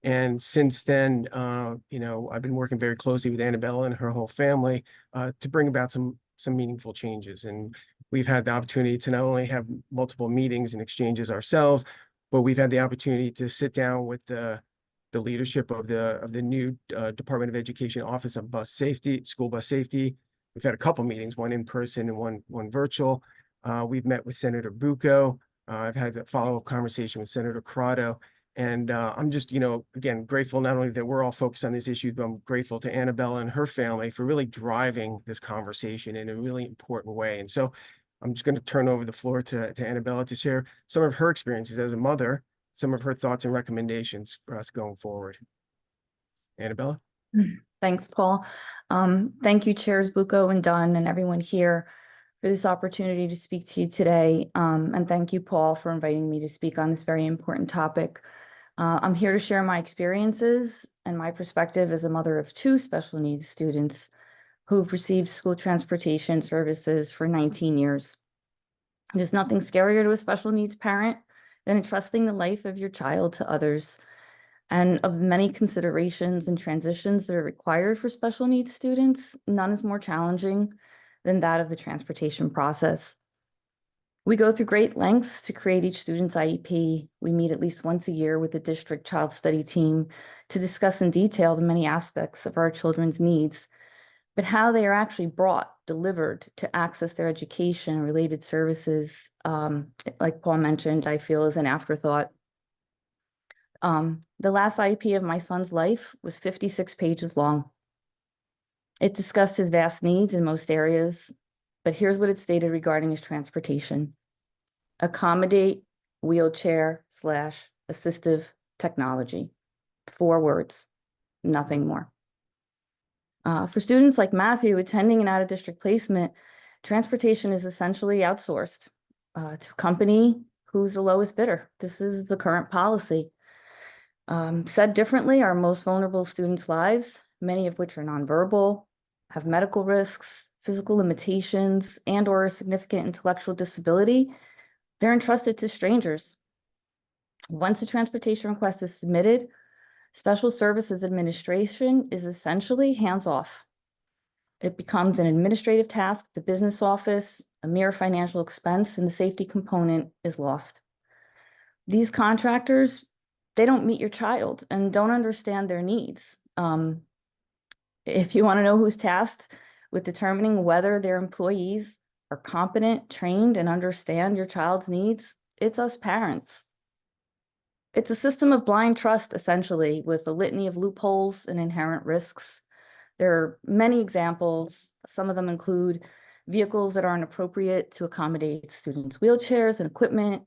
S9: And since then, I've been working very closely with Annabella and her whole family to bring about some meaningful changes. And we've had the opportunity to not only have multiple meetings and exchanges ourselves, but we've had the opportunity to sit down with the leadership of the new Department of Education Office of Bus Safety, School Bus Safety. We've had a couple meetings, one in person and one virtual. We've met with Senator Bucco. I've had a follow-up conversation with Senator Corrado. And I'm just, again, grateful not only that we're all focused on this issue, but I'm grateful to Annabella and her family for really driving this conversation in a really important way. And so I'm just going to turn over the floor to Annabella to share some of her experiences as a mother, some of her thoughts and recommendations for us going forward. Annabella?
S10: Thanks, Paul. Thank you, Chairs Bucco and Dunn and everyone here for this opportunity to speak to you today. And thank you, Paul, for inviting me to speak on this very important topic. I'm here to share my experiences and my perspective as a mother of 2 special needs students who've received school transportation services for 19 years. There's nothing scarier to a special needs parent than entrusting the life of your child to others. And of many considerations and transitions that are required for special needs students, none is more challenging than that of the transportation process. We go through great lengths to create each student's IEP. We meet at least once a year with the district child study team to discuss in detail the many aspects of our children's needs, but how they are actually delivered to access their education and related services, like Paul mentioned, I feel is an afterthought. The last IEP of my son's life was 56 pages long. It discussed his vast needs in most areas, but here's what it stated regarding his transportation. Accommodate wheelchair/assistive technology. 4 words, nothing more. For students like Matthew attending an out-of-district placement, transportation is essentially outsourced to a company who's the lowest bidder. This is the current policy. Said differently, our most vulnerable students' lives, many of which are nonverbal, have medical risks, physical limitations, and/or a significant intellectual disability, they're entrusted to strangers. Once a transportation request is submitted, Special Services Administration is essentially hands-off. It becomes an administrative task at the business office, a mere financial expense, and the safety component is lost. These contractors, they don't meet your child and don't understand their needs. If you want to know who's tasked with determining whether their employees are competent, trained, and understand your child's needs, it's us parents. It's a system of blind trust, essentially, with a litany of loopholes and inherent risks. There are many examples. Some of them include vehicles that aren't appropriate to accommodate students' wheelchairs and equipment,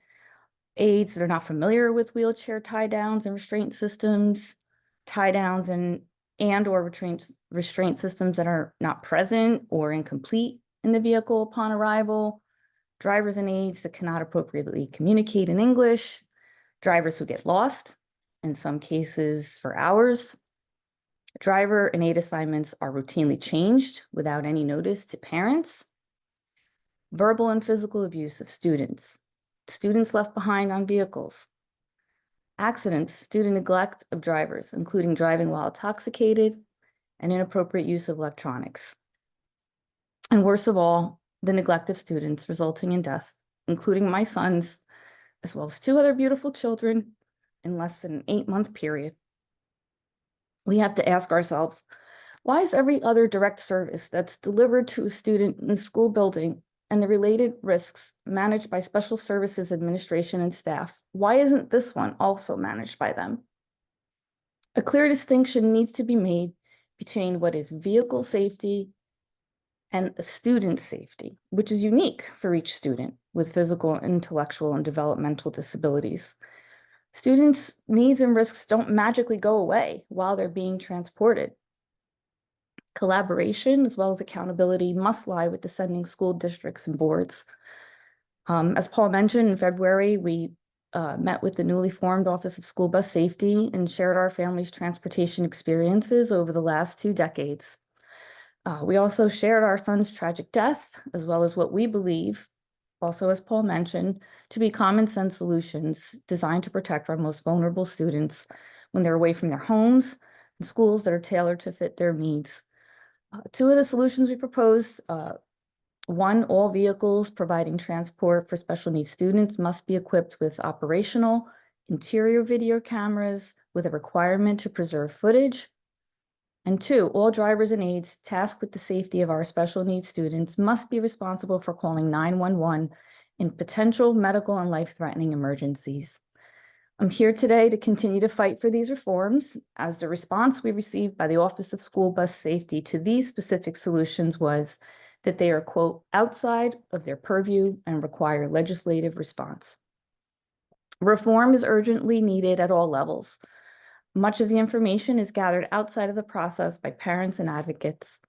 S10: aides that are not familiar with wheelchair tie-downs and restraint systems, tie-downs and/or restraint systems that are not present or incomplete in the vehicle upon arrival, drivers and aides that cannot appropriately communicate in English, drivers who get lost, in some cases for hours. Driver and aide assignments are routinely changed without any notice to parents. Verbal and physical abuse of students, students left behind on vehicles. Accidents due to neglect of drivers, including driving while intoxicated and inappropriate use of electronics. And worst of all, the neglect of students resulting in death, including my son's, as well as 2 other beautiful children in less than an 8-month period. We have to ask ourselves, why is every other direct service that's delivered to a student in the school building and the related risks managed by Special Services Administration and staff, why isn't this one also managed by them? A clear distinction needs to be made between what is vehicle safety and student safety, which is unique for each student with physical, intellectual, and developmental disabilities. Students' needs and risks don't magically go away while they're being transported. Collaboration as well as accountability must lie with the sending school districts and boards. As Paul mentioned, in February, we met with the newly formed Office of School Bus Safety and shared our family's transportation experiences over the last 2 decades. We also shared our son's tragic death, as well as what we believe, also as Paul mentioned, to be common sense solutions designed to protect our most vulnerable students when they're away from their homes and schools that are tailored to fit their needs. Two of the solutions we proposed, one, all vehicles providing transport for special needs students must be equipped with operational interior video cameras with a requirement to preserve footage. And two, all drivers and aides tasked with the safety of our special needs students must be responsible for calling 911 in potential medical and life-threatening emergencies. I'm here today to continue to fight for these reforms, as the response we received by the Office of School Bus Safety to these specific solutions was that they are, quote, outside of their purview and require legislative response. Reform is urgently needed at all levels. Much of the information is gathered outside of the process by parents and advocates.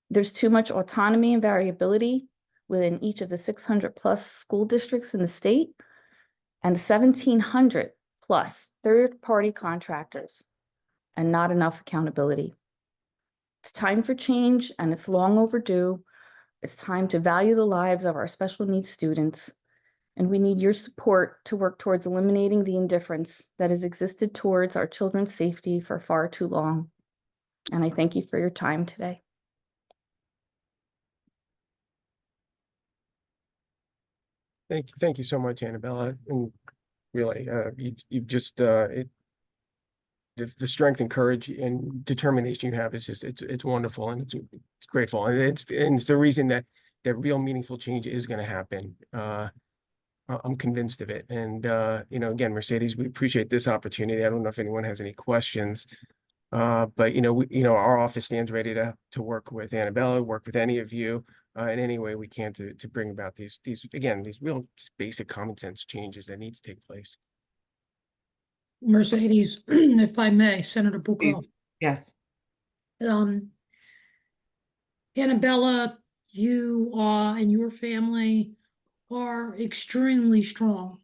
S10: There's too much autonomy and variability within each of the 600 plus school districts in the state and the 1,700 plus third-party contractors, and not enough accountability. It's time for change, and it's long overdue. It's time to value the lives of our special needs students, and we need your support to work towards eliminating the indifference that has existed towards our children's safety for far too long. And I thank you for your time today.
S9: Thank you so much, Annabella. And really, you've just the strength and courage and determination you have is just it's wonderful, and it's grateful, and it's the reason that real meaningful change is going to happen. I'm convinced of it. And you know, again, Mercedes, we appreciate this opportunity. I don't know if anyone has any questions, but you know, our office stands ready to work with Annabella, work with any of you in any way we can to bring about these real just basic common sense changes that need to take place.
S11: Mercedes, if I may, Senator Bucco.
S1: Please. Yes.
S11: Annabella, you and your family are extremely strong.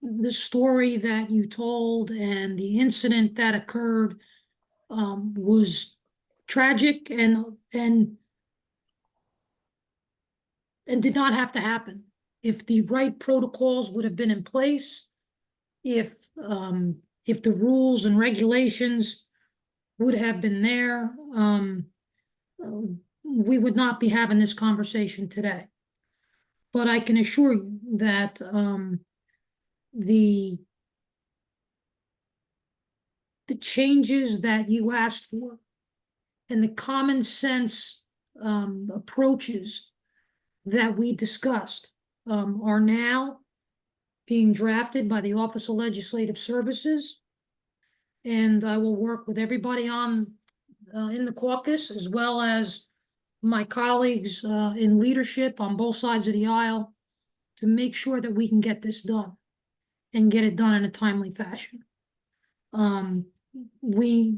S11: The story that you told and the incident that occurred was tragic and did not have to happen. If the right protocols would have been in place, if the rules and regulations would have been there, we would not be having this conversation today. But I can assure you that the changes that you asked for and the common sense approaches that we discussed are now being drafted by the Office of Legislative Services. And I will work with everybody in the caucus, as well as my colleagues in leadership on both sides of the aisle, to make sure that we can get this done and get it done in a timely fashion. We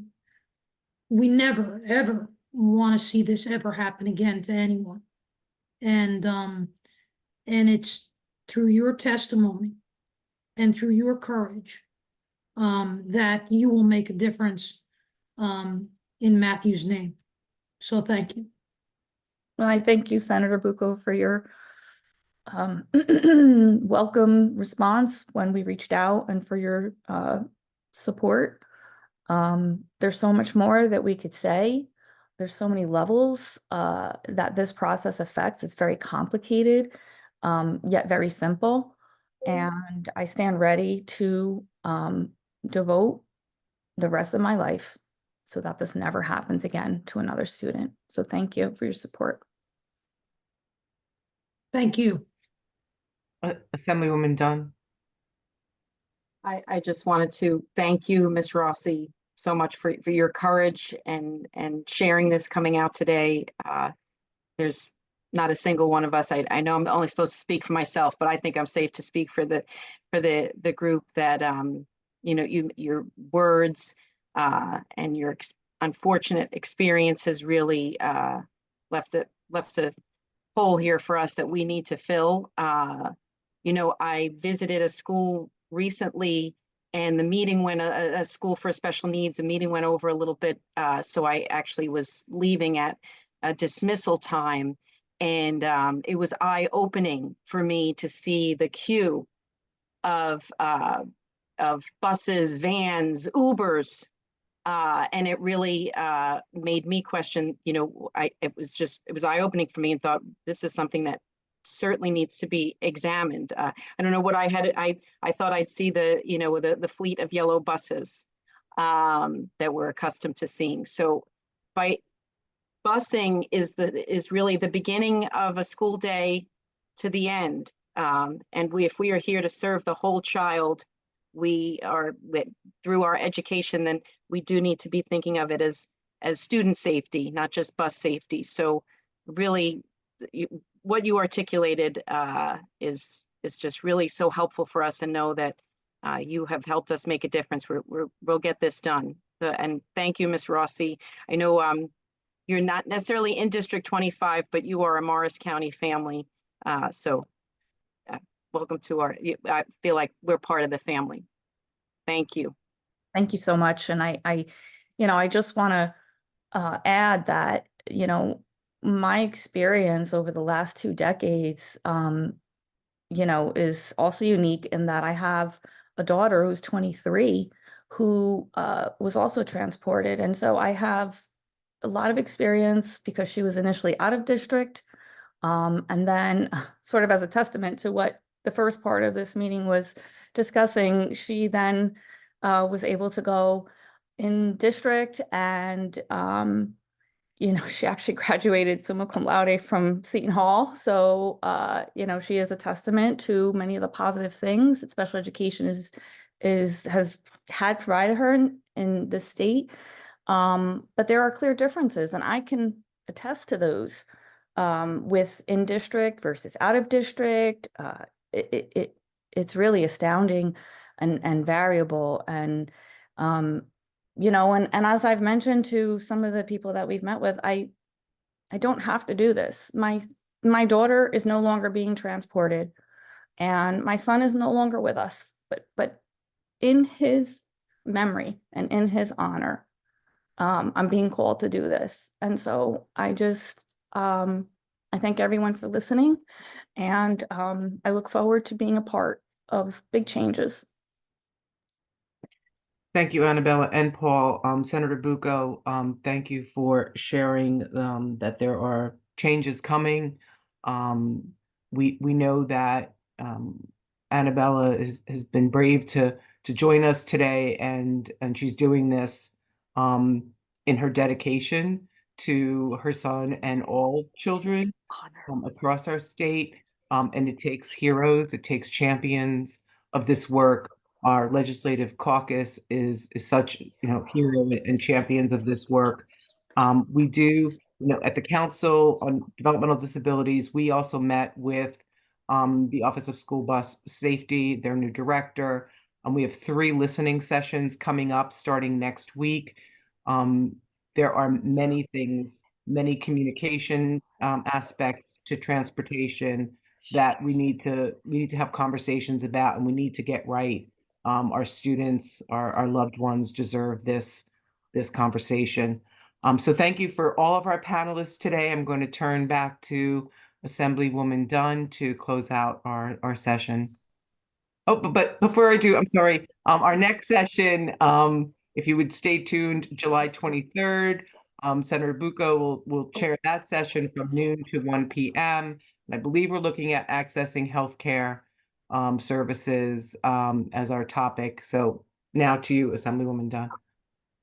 S11: never, ever want to see this ever happen again to anyone. And it's through your testimony and through your courage that you will make a difference in Matthew's name. So thank you.
S10: Well, I thank you, Senator Bucco, for your welcome response when we reached out and for your support. There's so much more that we could say. There's so many levels that this process affects. It's very complicated, yet very simple. And I stand ready to devote the rest of my life so that this never happens again to another student. So thank you for your support.
S11: Thank you.
S1: Assemblywoman Dunn.
S2: I just wanted to thank you, Ms. Rossi, so much for your courage and sharing this coming out today. There's not a single one of us. I know I'm only supposed to speak for myself, but I think I'm safe to speak for the group that you know, your words and your unfortunate experience has really left a hole here for us that we need to fill. You know, I visited a school recently And the meeting went, a school for special needs, the meeting went over a little bit. So I actually was leaving at a dismissal time. And it was eye-opening for me to see the queue of buses, vans, Ubers. And it really made me question, it was eye-opening for me, and thought this is something that certainly needs to be examined. I don't know what I had. I thought I'd see the fleet of yellow buses that we're accustomed to seeing. So by busing is really the beginning of a school day to the end. And if we are here to serve the whole child, through our education, then we do need to be thinking of it as student safety, not just bus safety. So really, what you articulated is just really so helpful for us, and know that you have helped us make a difference. We'll get this done. And thank you, Ms. Rossi. I know you're not necessarily in District 25, but you are a Morris County family. So welcome to I feel like we're part of the family. Thank you.
S10: Thank you so much. And I just want to add that, my experience over the last 2 decades, is also unique in that I have a daughter who's 23 who was also transported. And so I have a lot of experience because she was initially out of district. And then sort of as a testament to what the first part of this meeting was discussing, she then was able to go in district, and she actually graduated summa cum laude from Seton Hall. So she is a testament to many of the positive things that special education has had provided her in the state. But there are clear differences, and I can attest to those with in district versus out of district. It's really astounding and variable. And and as I've mentioned to some of the people that we've met with, I don't have to do this. My daughter is no longer being transported, and my son is no longer with us, but in his memory and in his honor, I'm being called to do this. And so I just I thank everyone for listening, and I look forward to being a part of big changes.
S1: Thank you, Annabella and Paul. Senator Bucco, thank you for sharing that there are changes coming. We know that Annabella has been brave to join us today, and she's doing this in her dedication to her son and all children across our state. And it takes heroes, it takes champions of this work. Our legislative caucus is such, hero and champions of this work. We do, at the Council on Developmental Disabilities, we also met with the Office of School Bus Safety, their new director. We have 3 listening sessions coming up starting next week. There are many things, many communication aspects to transportation that we need to have conversations about, and we need to get right. Our students, our loved ones deserve this conversation. So thank you for all of our panelists today. I'm going to turn back to Assemblywoman Dunn to close out our session. Oh, but before I do, I'm sorry. Our next session, if you would stay tuned, July 23rd, Senator Bucco will chair that session from noon to 1 p.m. And I believe we're looking at accessing healthcare services as our topic. So now to you, Assemblywoman Dunn.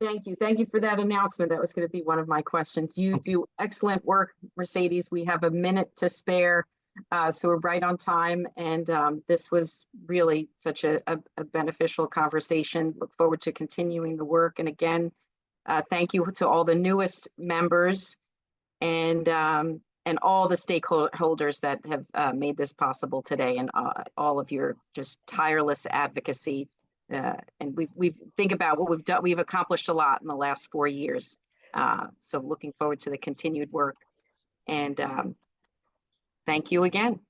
S2: Thank you. Thank you for that announcement. That was going to be one of my questions. You do excellent work, Mercedes. We have a minute to spare, so we're right on time. And this was really such a beneficial conversation. Look forward to continuing the work. And again, thank you to all the newest members and all the stakeholders that have made this possible today, and all of your just tireless advocacy. And we've think about what we've done. We've accomplished a lot in the last 4 years. So looking forward to the continued work. And thank you again.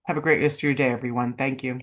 S1: Have a great rest of your day, everyone. Thank you.